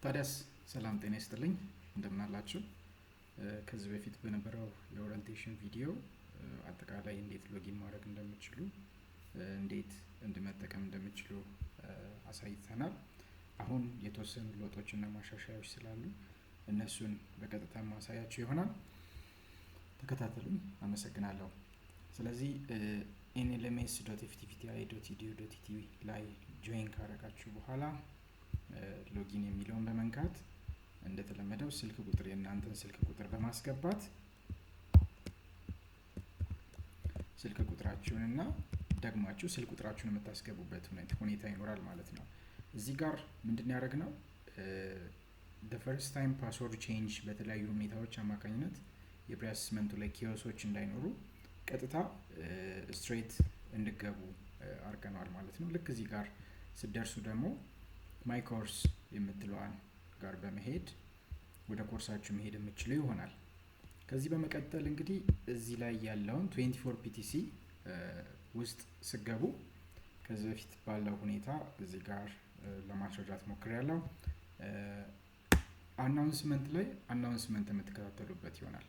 ታዲያስ ሰላም ጤና ይስጥልኝ እንደምን አላችሁ? ከዚህ በፊት በነበረው የኦሪንቴሽን ቪዲዮ አጠቃላይ እንዴት ሎጊን ማድረግ እንደምትችሉ እንዴት እንድመጠቀም እንደምትችሉ አሳይተናል። አሁን የተወሰኑ ለውጦችና ማሻሻያዎች ስላሉ እነሱን በቀጥታ ማሳያችሁ ይሆናል። ተከታተሉኝ። አመሰግናለሁ። ስለዚህ nlms.ftpti.edu.tt ላይ ጆይን ካረጋችሁ በኋላ ሎጊን የሚለውን በመንካት እንደተለመደው ስልክ ቁጥር የእናንተን ስልክ ቁጥር በማስገባት ስልክ ቁጥራችሁንና ደግማችሁ ስልክ ቁጥራችሁን የምታስገቡበት ሁኔታ ይኖራል ማለት ነው። እዚህ ጋር ምንድነው ያደረግነው? the first time password change በተለያዩ ሁኔታዎች አማካኝነት የፕሪያሰስመንቱ ላይ ኪዮሶች እንዳይኖሩ ቀጥታ ስትሬት እንድገቡ አርገናል ማለት ነው። ልክ እዚህ ጋር ስትደርሱ ደግሞ ማይ ኮርስ የምትለዋን ጋር በመሄድ ወደ ኮርሳችሁ መሄድ የምትችሉ ይሆናል። ከዚህ በመቀጠል እንግዲህ እዚህ ላይ ያለውን 24 PTC ውስጥ ስገቡ ከዚህ በፊት ባለው ሁኔታ እዚህ ጋር ለማስረዳት ሞክሬያለሁ። አናውንስመንት ላይ አናውንስመንት የምትከታተሉበት ይሆናል።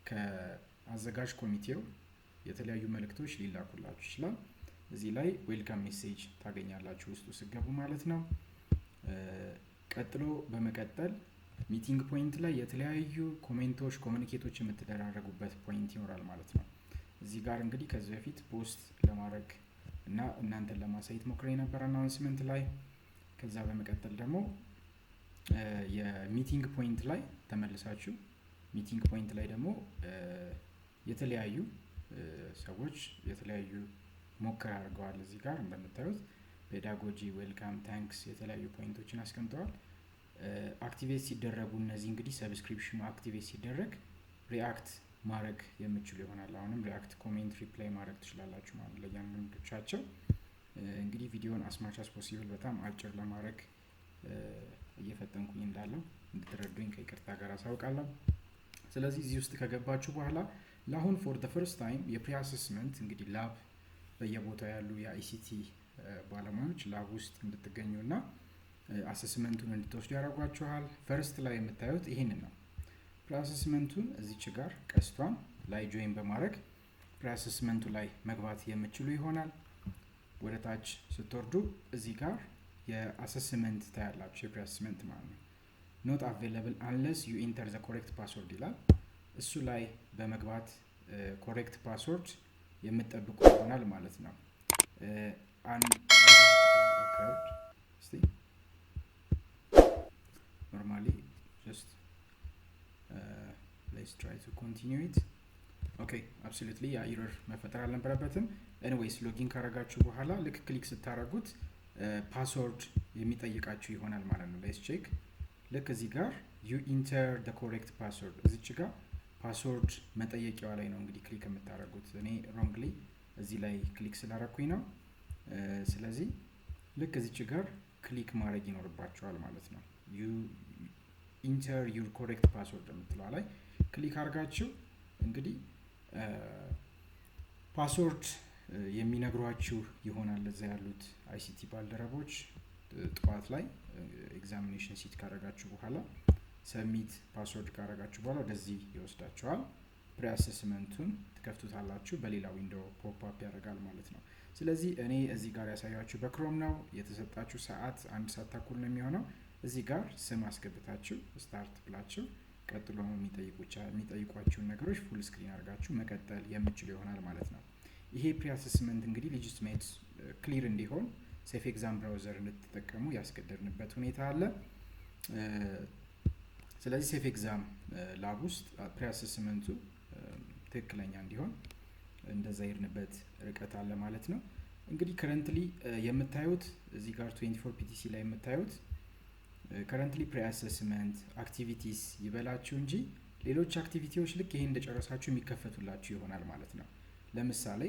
ከአዘጋጅ ኮሚቴው የተለያዩ መልእክቶች ሊላኩላችሁ ይችላል። እዚህ ላይ ዌልካም ሜሴጅ ታገኛላችሁ ውስጡ ስገቡ ማለት ነው። ቀጥሎ በመቀጠል ሚቲንግ ፖይንት ላይ የተለያዩ ኮሜንቶች ኮሙኒኬቶች የምትደራረጉበት ፖይንት ይኖራል ማለት ነው። እዚህ ጋር እንግዲህ ከዚህ በፊት ፖስት ለማድረግ እና እናንተን ለማሳየት ሞክሬ ነበር አናውንስመንት ላይ። ከዛ በመቀጠል ደግሞ የሚቲንግ ፖይንት ላይ ተመልሳችሁ ሚቲንግ ፖይንት ላይ ደግሞ የተለያዩ ሰዎች የተለያዩ ሞክር አድርገዋል። እዚህ ጋር እንደምታዩት ፔዳጎጂ፣ ዌልካም፣ ታንክስ የተለያዩ ፖይንቶችን አስቀምጠዋል። አክቲቬት ሲደረጉ እነዚህ እንግዲህ ሰብስክሪፕሽኑ አክቲቬት ሲደረግ ሪአክት ማድረግ የምትችሉ ይሆናል። አሁንም ሪአክት፣ ኮሜንት፣ ሪፕላይ ማድረግ ትችላላችሁ ማለት ለእያንዳንዶቻቸው። እንግዲህ ቪዲዮን አስማች አስ ፖሲብል በጣም አጭር ለማድረግ እየፈጠንኩኝ እንዳለው እንድትረዱኝ ከይቅርታ ጋር አሳውቃለሁ። ስለዚህ እዚህ ውስጥ ከገባችሁ በኋላ ለአሁን ፎር ዘ ፈርስት ታይም የፕሪአሰስመንት እንግዲህ ላብ በየቦታው ያሉ የአይሲቲ ባለሙያዎች ላብ ውስጥ እንድትገኙና አሰስመንቱን እንድትወስዱ ያደርጓችኋል። ፈርስት ላይ የምታዩት ይሄንን ነው። ፕሪአሰስመንቱን እዚች ጋር ቀስቷን ላይ ጆይን በማድረግ ፕሪአሰስመንቱ ላይ መግባት የምትችሉ ይሆናል። ወደ ታች ስትወርዱ እዚህ ጋር የአሰስመንት ታያላችሁ። የፕሪአሰስመንት ማለት ነው። ኖት አቬይላብል አንለስ ዩ ኢንተር ዘ ኮሬክት ፓስወርድ ይላል። እሱ ላይ በመግባት ኮሬክት ፓስወርድ የምትጠብቁ ይሆናል ማለት ነው። ኖርማሊ ጀስት ሌትስ ትራይ ቱ ኮንቲኒው ኢት። ኦኬ አብሶሉትሊ ያ ኢረር መፈጠር አልነበረበትም። ኤኒዌይስ ሎጊን ካረጋችሁ በኋላ ልክ ክሊክ ስታረጉት ፓስወርድ የሚጠይቃችሁ ይሆናል ማለት ነው። ሌትስ ቼክ። ልክ እዚህ ጋር ዩ ኢንተር ዘ ኮሬክት ፓስወርድ እዚች ጋር ፓስወርድ መጠየቂያዋ ላይ ነው እንግዲህ ክሊክ የምታደርጉት። እኔ ሮንግሊ እዚህ ላይ ክሊክ ስላደረኩኝ ነው። ስለዚህ ልክ እዚች ጋር ክሊክ ማድረግ ይኖርባቸዋል ማለት ነው። ዩ ኢንተር ዩር ኮሬክት ፓስወርድ የምትለዋ ላይ ክሊክ አድርጋችሁ እንግዲህ ፓስወርድ የሚነግሯችሁ ይሆናል። እዛ ያሉት አይሲቲ ባልደረቦች ጠዋት ላይ ኤግዛሚኔሽን ሲት ካደረጋችሁ በኋላ ሰሚት ፓስወርድ ካረጋችሁ በኋላ ወደዚህ ይወስዳችኋል። ፕሪአሰስመንቱን ትከፍቱታላችሁ። በሌላ ዊንዶው ፖፕ አፕ ያደርጋል ማለት ነው። ስለዚህ እኔ እዚህ ጋር ያሳያችሁ በክሮም ነው። የተሰጣችሁ ሰዓት 1 ሰዓት ተኩል ነው የሚሆነው። እዚህ ጋር ስም አስገብታችሁ ስታርት ብላችሁ ቀጥሎ የሚጠይቋችሁን ነገሮች ፉል ስክሪን አድርጋችሁ መቀጠል የምትችሉ ይሆናል ማለት ነው። ይሄ ፕሪአሰስመንት እንግዲህ ሌጂትሜት ክሊር እንዲሆን ሴፍ ኤግዛም ብራውዘር እንድትጠቀሙ ያስገደድንበት ሁኔታ አለ። ስለዚህ ሴፍ ኤግዛም ላብ ውስጥ ፕሪአሰስመንቱ ትክክለኛ እንዲሆን እንደዛ ይርንበት ርቀት አለ ማለት ነው። እንግዲህ ከረንትሊ የምታዩት እዚህ ጋር 24 PTC ላይ የምታዩት ከረንትሊ ፕሪአሰስመንት አክቲቪቲስ ይበላችሁ እንጂ ሌሎች አክቲቪቲዎች ልክ ይሄን እንደጨረሳችሁ የሚከፈቱላችሁ ይሆናል ማለት ነው። ለምሳሌ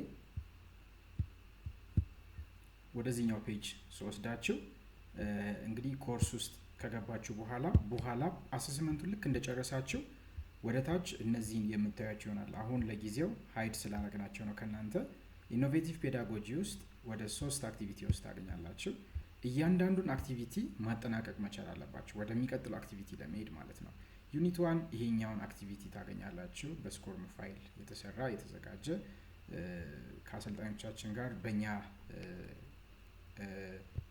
ወደዚህኛው ፔጅ ስወስዳችሁ እንግዲህ ኮርስ ውስጥ ከገባችሁ በኋላ አሰስመንቱን ልክ እንደጨረሳችሁ ወደ ታች እነዚህን የምታዩቸው ይሆናል። አሁን ለጊዜው ሃይድ ስላደረግናቸው ነው ከናንተ። ኢኖቬቲቭ ፔዳጎጂ ውስጥ ወደ 3 አክቲቪቲ ውስጥ ታገኛላችሁ። እያንዳንዱን አክቲቪቲ ማጠናቀቅ መቻል አለባችሁ ወደሚቀጥለው አክቲቪቲ ለመሄድ ማለት ነው። ዩኒት 1 ይሄኛውን አክቲቪቲ ታገኛላችሁ በስኮርም ፋይል የተሰራ የተዘጋጀ ከአሰልጣኞቻችን ጋር በእኛ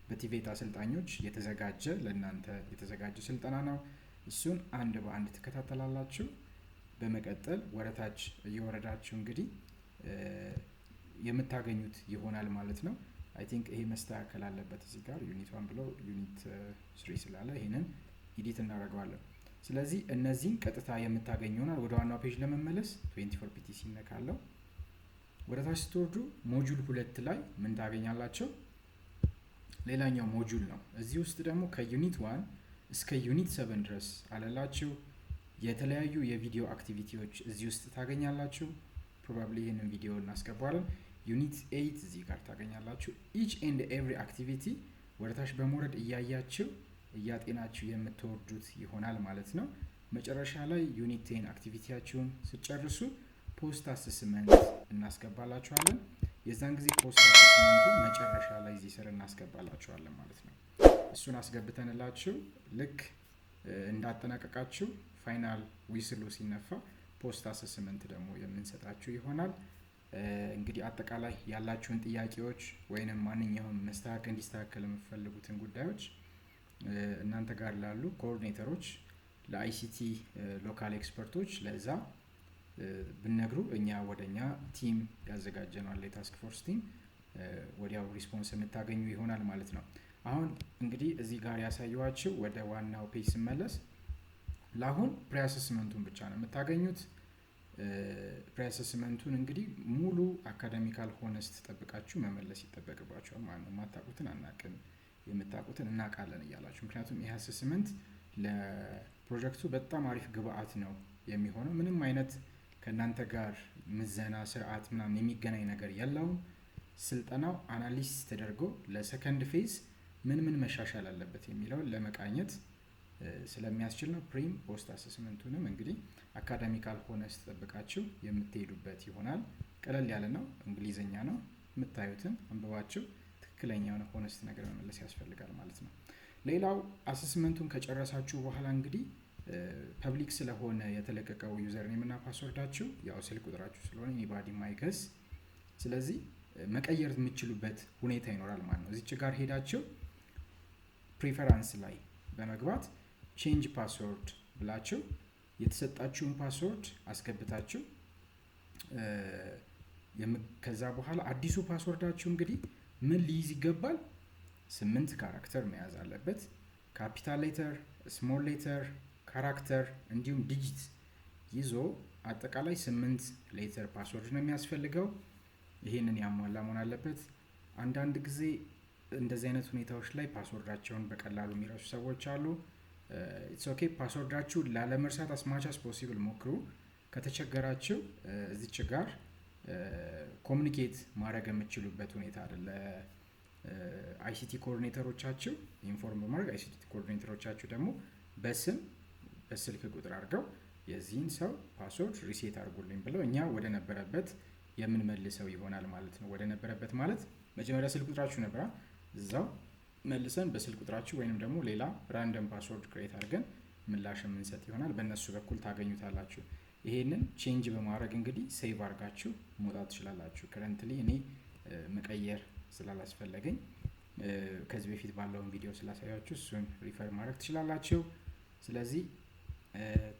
በቲቬት አሰልጣኞች የተዘጋጀ ለእናንተ የተዘጋጀ ስልጠና ነው። እሱን አንድ በአንድ ትከታተላላችሁ። በመቀጠል ወረታች እየወረዳችሁ እንግዲህ የምታገኙት ይሆናል ማለት ነው። አይ ቲንክ ይሄ መስተካከል አለበት እዚህ ጋር ዩኒት 1 ብሎ ዩኒት 3 ስላለ ይሄንን ኤዲት እናደርገዋለን። ስለዚህ እነዚህን ቀጥታ የምታገኙ ይሆናል። ወደ ዋናው ፔጅ ለመመለስ 24 ፒቲሲ ነካለው። ወደ ታች ስትወርዱ ሞጁል 2 ላይ ምን ታገኛላችሁ? ሌላኛው ሞጁል ነው። እዚህ ውስጥ ደግሞ ከዩኒት 1 እስከ ዩኒት 7 ድረስ አለላችሁ የተለያዩ የቪዲዮ አክቲቪቲዎች እዚህ ውስጥ ታገኛላችሁ። ፕሮባብሊ ይሄንን ቪዲዮ እናስገባለን። ዩኒት 8 እዚህ ጋር ታገኛላችሁ። ኢች ኤንድ ኤቭሪ አክቲቪቲ ወደታች በመውረድ እያያችሁ እያጤናችሁ የምትወርዱት ይሆናል ማለት ነው። መጨረሻ ላይ ዩኒት 10 አክቲቪቲያችሁን ስጨርሱ ፖስት አሰስመንት እናስገባላችኋለን። የዛን ጊዜ ፖስት አሰስመንቱ መጨረሻ ላይ እዚህ ስር እናስገባላችኋለን ማለት ነው። እሱን አስገብተንላችሁ ልክ እንዳጠናቀቃችሁ ፋይናል ዊስሉ ሲነፋ ፖስት አሰስመንት ደግሞ የምንሰጣችሁ ይሆናል። እንግዲህ አጠቃላይ ያላችሁን ጥያቄዎች ወይንም ማንኛውም መስተካከል እንዲስተካከል የምትፈልጉትን ጉዳዮች እናንተ ጋር ላሉ ኮኦርዲኔተሮች ለአይሲቲ ሎካል ኤክስፐርቶች ለዛ ብነግሩ እኛ ወደኛ ቲም ያዘጋጀነዋል የታስክ ፎርስ ቲም ወዲያው ሪስፖንስ የምታገኙ ይሆናል ማለት ነው። አሁን እንግዲህ እዚህ ጋር ያሳየኋችሁ ወደ ዋናው ፔጅ ስመለስ ለአሁን ፕሪ አሰስመንቱን ብቻ ነው የምታገኙት። ፕሪ አሰስመንቱን እንግዲህ ሙሉ አካዳሚካል ሆነስት ተጠብቃችሁ መመለስ ይጠበቅባችኋል ማለት ነው። የማታውቁትን አናውቅም የምታውቁትን እናውቃለን እያላችሁ ምክንያቱም ይህ አሰስመንት ለፕሮጀክቱ በጣም አሪፍ ግብአት ነው የሚሆነው። ምንም አይነት ከእናንተ ጋር ምዘና ስርዓት ምናምን የሚገናኝ ነገር የለውም። ስልጠናው አናሊሲስ ተደርጎ ለሰከንድ ፌዝ ምን መሻሻል አለበት የሚለውን ለመቃኘት ስለሚያስችል ነው። ፕሪም ፖስት አሰስመንቱንም እንግዲህ አካዳሚካል ሆነስት ተጠብቃችሁ የምትሄዱበት ይሆናል። ቀለል ያለ ነው፣ እንግሊዘኛ ነው። የምታዩትን አንብባችሁ ትክክለኛውን ሆነስት ነገር መመለስ ያስፈልጋል ማለት ነው። ሌላው አሰስመንቱን ከጨረሳችሁ በኋላ እንግዲህ ፐብሊክ ስለሆነ የተለቀቀው ዩዘር ኔም እና ፓስወርዳችሁ ያው ስልክ ቁጥራችሁ ስለሆነ ኤኒባዲ ማይገስ ስለዚህ መቀየር የምትችሉበት ሁኔታ ይኖራል ማለት ነው። እዚች ጋር ሄዳችሁ ፕሪፈራንስ ላይ በመግባት ቼንጅ ፓስወርድ ብላችሁ የተሰጣችሁን ፓስወርድ አስገብታችሁ ከዛ በኋላ አዲሱ ፓስወርዳችሁ እንግዲህ ምን ሊይዝ ይገባል? 8 ካራክተር መያዝ አለበት። ካፒታል ሌተር፣ ስሞል ሌተር፣ ካራክተር እንዲሁም ዲጂት ይዞ አጠቃላይ 8 ሌተር ፓስወርድ ነው የሚያስፈልገው። ይሄንን ያሟላ መሆን አለበት። አንዳንድ ጊዜ እንደዚህ አይነት ሁኔታዎች ላይ ፓስወርዳቸውን በቀላሉ የሚረሱ ሰዎች አሉ። ኢትስ ኦኬ። ፓስወርዳችሁ ላለመርሳት አስማች አስ ፖሲብል ሞክሩ። ከተቸገራችሁ እዚች ጋር ኮሙኒኬት ማድረግ የምትችሉበት ሁኔታ አለ። አይሲቲ ኮኦርዲኔተሮቻችሁ ኢንፎርም በማድረግ አይሲቲ ኮኦርዲኔተሮቻችሁ ደግሞ በስልክ ቁጥር አድርገው የዚህን ሰው ፓስወርድ ሪሴት አድርጉልኝ ብለው እኛ ወደ ነበረበት የምንመልሰው ይሆናል ማለት ነው። ወደ ነበረበት ማለት መጀመሪያ ስልክ ቁጥራችሁ ነበር፣ እዛው መልሰን በስልክ ቁጥራችሁ ወይንም ደግሞ ሌላ ራንደም ፓስወርድ ክሬት አድርገን ምላሽ የምንሰጥ ይሆናል። በእነሱ በኩል ታገኙታላችሁ። ይሄንን ቼንጅ በማድረግ እንግዲህ ሴቭ አድርጋችሁ መውጣት ትችላላችሁ። ከረንትሊ እኔ መቀየር ስላላስፈለገኝ ከዚህ በፊት ባለውን ቪዲዮ ስላሳያችሁ እሱን ሪፈር ማድረግ ትችላላችሁ። ስለዚህ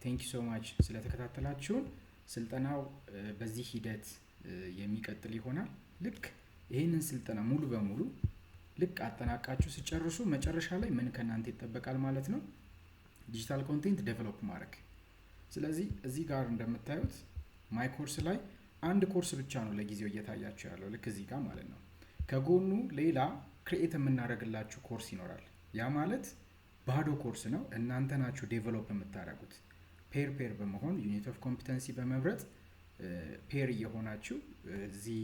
ቴንክ ዩ ሶ ማች ስለተከታተላችሁን። ስልጠናው በዚህ ሂደት የሚቀጥል ይሆናል። ልክ ይህንን ስልጠና ሙሉ በሙሉ ልክ አጠናቃችሁ ሲጨርሱ መጨረሻ ላይ ምን ከእናንተ ይጠበቃል ማለት ነው? ዲጂታል ኮንቴንት ዴቨሎፕ ማድረግ። ስለዚህ እዚህ ጋር እንደምታዩት ማይ ኮርስ ላይ አንድ ኮርስ ብቻ ነው ለጊዜው እየታያችሁ ያለው ልክ እዚህ ጋር ማለት ነው። ከጎኑ ሌላ ክሬኤት የምናደርግላችሁ ኮርስ ይኖራል። ያ ማለት ባዶ ኮርስ ነው። እናንተ ናችሁ ዴቨሎፕ የምታደርጉት ፔር በመሆን ዩኒት ኦፍ ኮምፒተንሲ በመምረጥ ፔር እየሆናችሁ እዚህ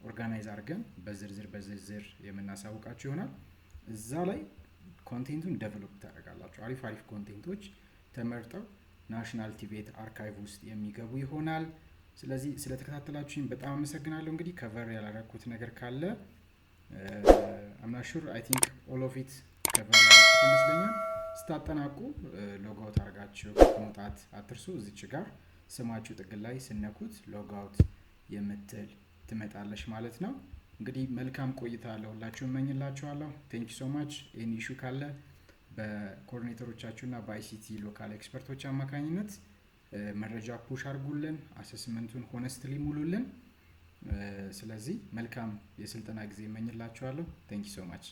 ኦርጋናይዝ አድርገን በዝርዝር የምናሳውቃችሁ ይሆናል። እዛ ላይ ኮንቴንቱን ዴቨሎፕ ታደርጋላችሁ። አሪፍ ኮንቴንቶች ተመርጠው ናሽናል ቲቬት አርካይቭ ውስጥ የሚገቡ ይሆናል። ስለዚህ ስለተከታተላችሁኝ በጣም አመሰግናለሁ። እንግዲህ ከቨር ያላረኩት ነገር ካለ አምናሹር አይ ቲንክ ኦል ኦፍ ኢት ከቨር ያደረኩት ይመስለኛል። ስታጠናቁ ሎጋውት አድርጋችሁ መውጣት አትርሱ። እዚች ጋር ስማችሁ ጥግ ላይ ስነኩት ሎጋውት የምትል ትመጣለች ማለት ነው። እንግዲህ መልካም ቆይታ ለሁላችሁ እመኝላችኋለሁ። ቴንክ ዩ ሶ ማች። ይህን ኢሹ ካለ በኮኦርዲኔተሮቻችሁና በአይሲቲ ሎካል ኤክስፐርቶች አማካኝነት መረጃ ፑሽ አድርጉልን፣ አሰስመንቱን ሆነስትሊ ሙሉልን። ስለዚህ መልካም የስልጠና ጊዜ እመኝላችኋለሁ። ቴንክ ዩ ሶ ማች።